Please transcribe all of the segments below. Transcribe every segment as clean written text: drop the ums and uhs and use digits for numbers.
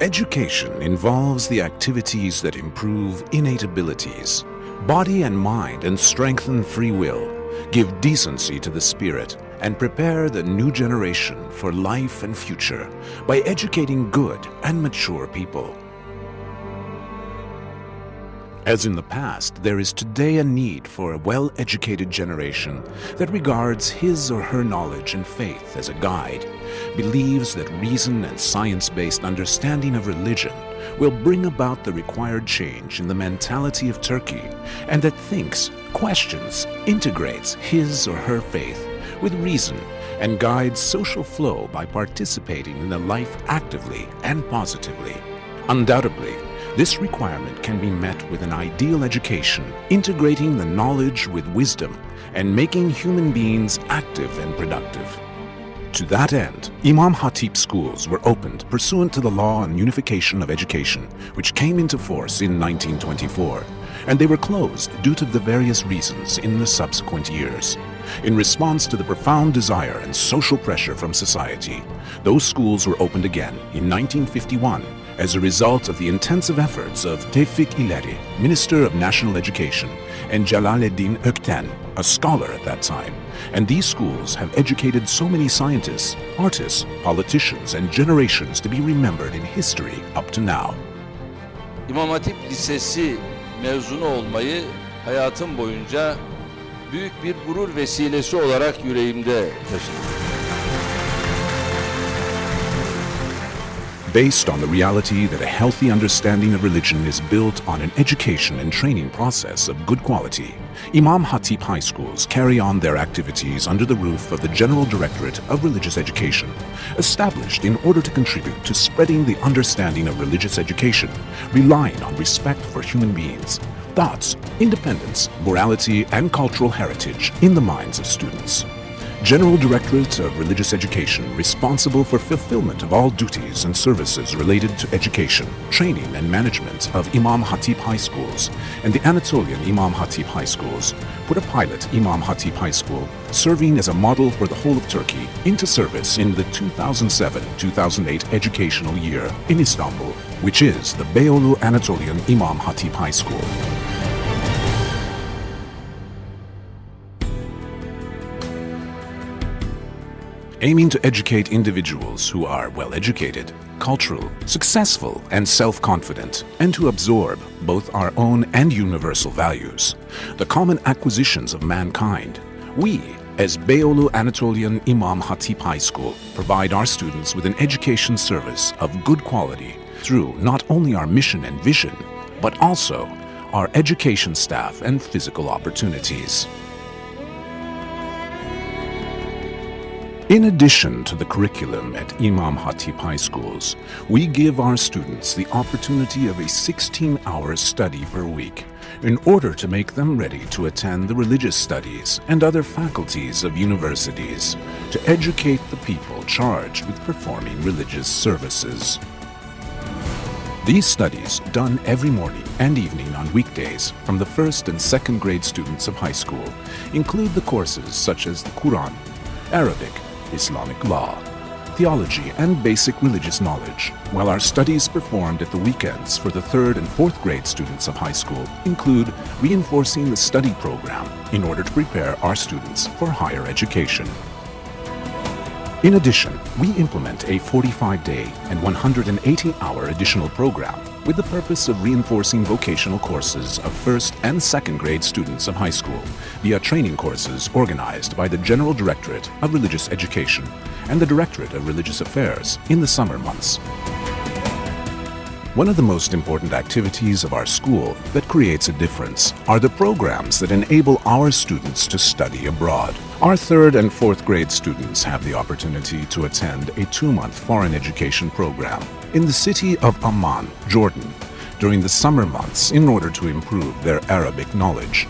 Education involves the activities that improve innate abilities, body and mind, and strengthen free will, give decency to the spirit, and prepare the new generation for life and future by educating good and mature people. As in the past, there is today a need for a well-educated generation that regards his or her knowledge and faith as a guide, believes that reason and science-based understanding of religion will bring about the required change in the mentality of Turkey, and that thinks, questions, integrates his or her faith with reason and guides social flow by participating in the life actively and positively. Undoubtedly, this requirement can be met with an ideal education, integrating the knowledge with wisdom and making human beings active and productive. To that end, Imam Hatip schools were opened pursuant to the Law on Unification of Education, which came into force in 1924, and they were closed due to the various reasons in the subsequent years. In response to the profound desire and social pressure from society, those schools were opened again in 1951 as a result of the intensive efforts of Tevfik İleri, Minister of National Education, and Celaleddin Ökten, a scholar at that time. And these schools have educated so many scientists, artists, politicians, and generations to be remembered in history up to now. İmam Hatip Lisesi mezunu olmayı hayatım boyunca büyük bir gurur vesilesi olarak yüreğimde taşıdım. Based on the reality that a healthy understanding of religion is built on an education and training process of good quality, Imam Hatip High Schools carry on their activities under the roof of the General Directorate of Religious Education, established in order to contribute to spreading the understanding of religious education, relying on respect for human beings, thoughts, independence, morality, and cultural heritage in the minds of students. General Directorate of Religious Education responsible for fulfillment of all duties and services related to education, training, and management of Imam Hatip High Schools, and the Anatolian Imam Hatip High Schools put a pilot Imam Hatip High School, serving as a model for the whole of Turkey, into service in the 2007-2008 educational year in Istanbul, which is the Beyoğlu Anatolian Imam Hatip High School. Aiming to educate individuals who are well-educated, cultural, successful, and self-confident, and to absorb both our own and universal values, the common acquisitions of mankind, we, as Beyoğlu Anatolian Imam Hatip High School, provide our students with an education service of good quality through not only our mission and vision, but also our education staff and physical opportunities. In addition to the curriculum at Imam Hatip High Schools, we give our students the opportunity of a 16-hour study per week in order to make them ready to attend the religious studies and other faculties of universities to educate the people charged with performing religious services. These studies, done every morning and evening on weekdays from the first and second grade students of high school, include the courses such as the Quran, Arabic, Islamic law, theology, and basic religious knowledge, while our studies performed at the weekends for the third and fourth grade students of high school include reinforcing the study program in order to prepare our students for higher education. In addition, we implement a 45-day and 180-hour additional program with the purpose of reinforcing vocational courses of first and second grade students of high school via training courses organized by the General Directorate of Religious Education and the Directorate of Religious Affairs in the summer months. One of the most important activities of our school that creates a difference are the programs that enable our students to study abroad. Our third and fourth grade students have the opportunity to attend a 2-month foreign education program in the city of Amman, Jordan, during the summer months in order to improve their Arabic knowledge.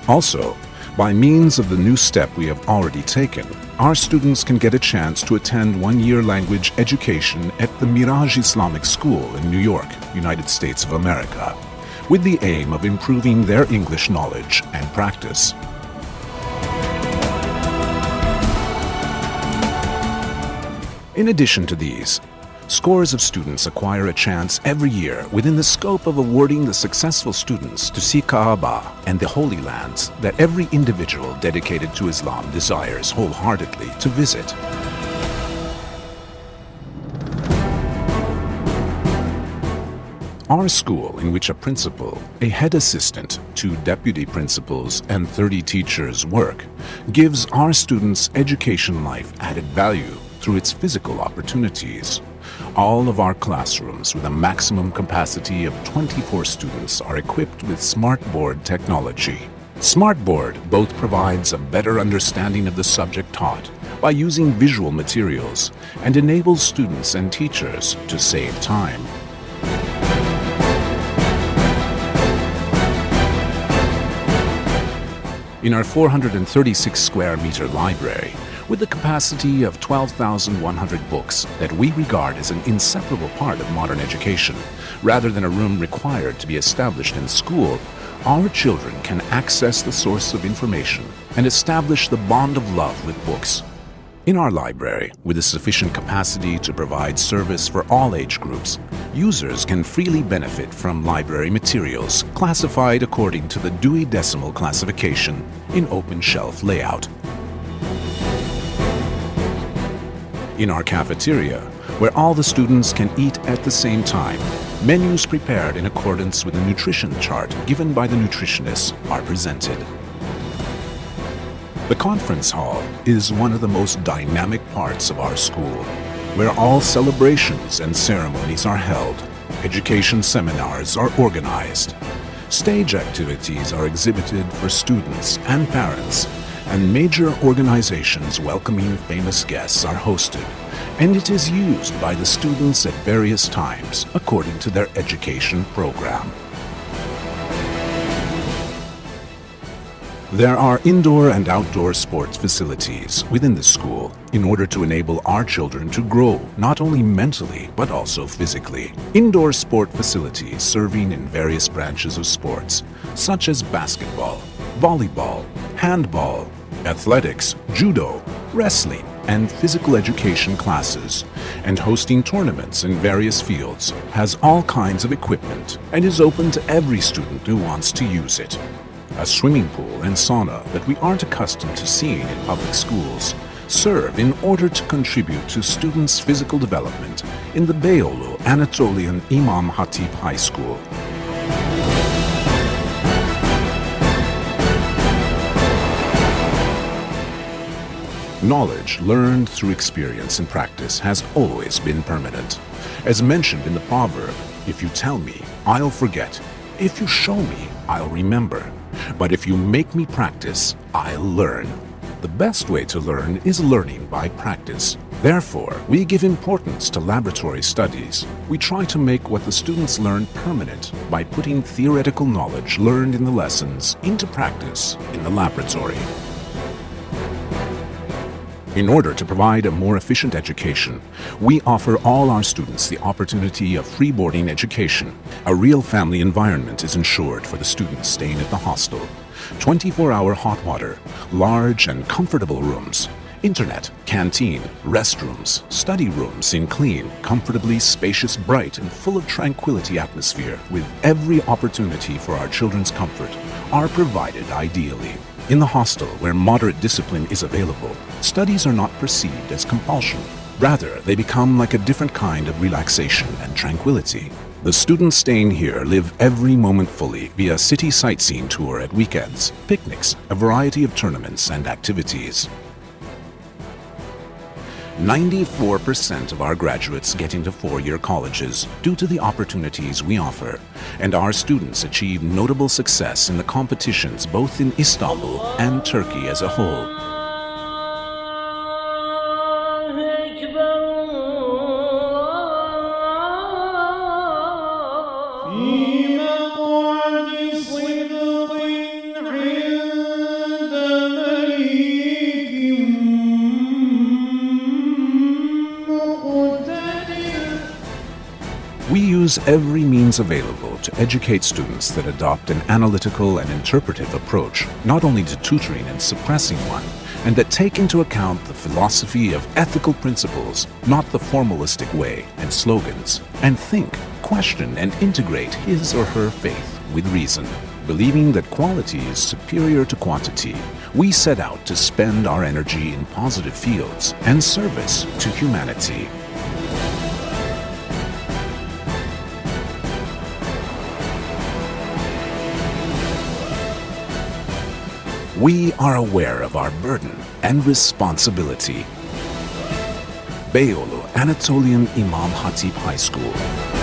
Also, by means of the new step we have already taken, our students can get a chance to attend 1-year language education at the Miraj Islamic School in New York, United States of America, with the aim of improving their English knowledge and practice. In addition to these, Scores of students acquire a chance every year within the scope of awarding the successful students to see Kaaba and the Holy Lands that every individual dedicated to Islam desires wholeheartedly to visit. Our school, in which a principal, a head assistant, 2 deputy principals, and 30 teachers work, gives our students education life added value through its physical opportunities. All of our classrooms with a maximum capacity of 24 students are equipped with smartboard technology. Smartboard both provides a better understanding of the subject taught by using visual materials and enables students and teachers to save time. In our 436 square meter library, with the capacity of 12,100 books that we regard as an inseparable part of modern education, rather than a room required to be established in school, our children can access the source of information and establish the bond of love with books. In our library, with a sufficient capacity to provide service for all age groups, users can freely benefit from library materials classified according to the Dewey Decimal Classification in open shelf layout. In our cafeteria, where all the students can eat at the same time, menus prepared in accordance with the nutrition chart given by the nutritionists are presented. The conference hall is one of the most dynamic parts of our school, where all celebrations and ceremonies are held, education seminars are organized, stage activities are exhibited for students and parents, and major organizations welcoming famous guests are hosted, and it is used by the students at various times according to their education program. There are indoor and outdoor sports facilities within the school in order to enable our children to grow not only mentally but also physically. Indoor sport facilities serving in various branches of sports such as basketball, volleyball, handball, athletics, judo, wrestling, and physical education classes, and hosting tournaments in various fields, has all kinds of equipment and is open to every student who wants to use it. A swimming pool and sauna that we aren't accustomed to seeing in public schools serve in order to contribute to students' physical development in the Beyoğlu Anatolian Imam Hatip High School. Knowledge learned through experience and practice has always been permanent. As mentioned in the proverb, if you tell me, I'll forget. If you show me, I'll remember. But if you make me practice, I'll learn. The best way to learn is learning by practice. Therefore, we give importance to laboratory studies. We try to make what the students learn permanent by putting theoretical knowledge learned in the lessons into practice in the laboratory. In order to provide a more efficient education, we offer all our students the opportunity of free boarding education. A real family environment is ensured for the students staying at the hostel. 24-hour hot water, large and comfortable rooms, internet, canteen, restrooms, study rooms in clean, comfortably spacious, bright, and full of tranquility atmosphere with every opportunity for our children's comfort are provided ideally. In the hostel, where moderate discipline is available, studies are not perceived as compulsion. Rather, they become like a different kind of relaxation and tranquility. The students staying here live every moment fully via city sightseeing tour at weekends, picnics, a variety of tournaments and activities. 94% of our graduates get into four-year colleges due to the opportunities we offer, and our students achieve notable success in the competitions both in Istanbul and Turkey as a whole. We use every means available to educate students that adopt an analytical and interpretive approach, not only to tutoring and suppressing one, and that take into account the philosophy of ethical principles, not the formalistic way and slogans, and think, question, and integrate his or her faith with reason. Believing that quality is superior to quantity, we set out to spend our energy in positive fields and service to humanity. We are aware of our burden and responsibility. Beyoğlu Anatolian Imam Hatip High School.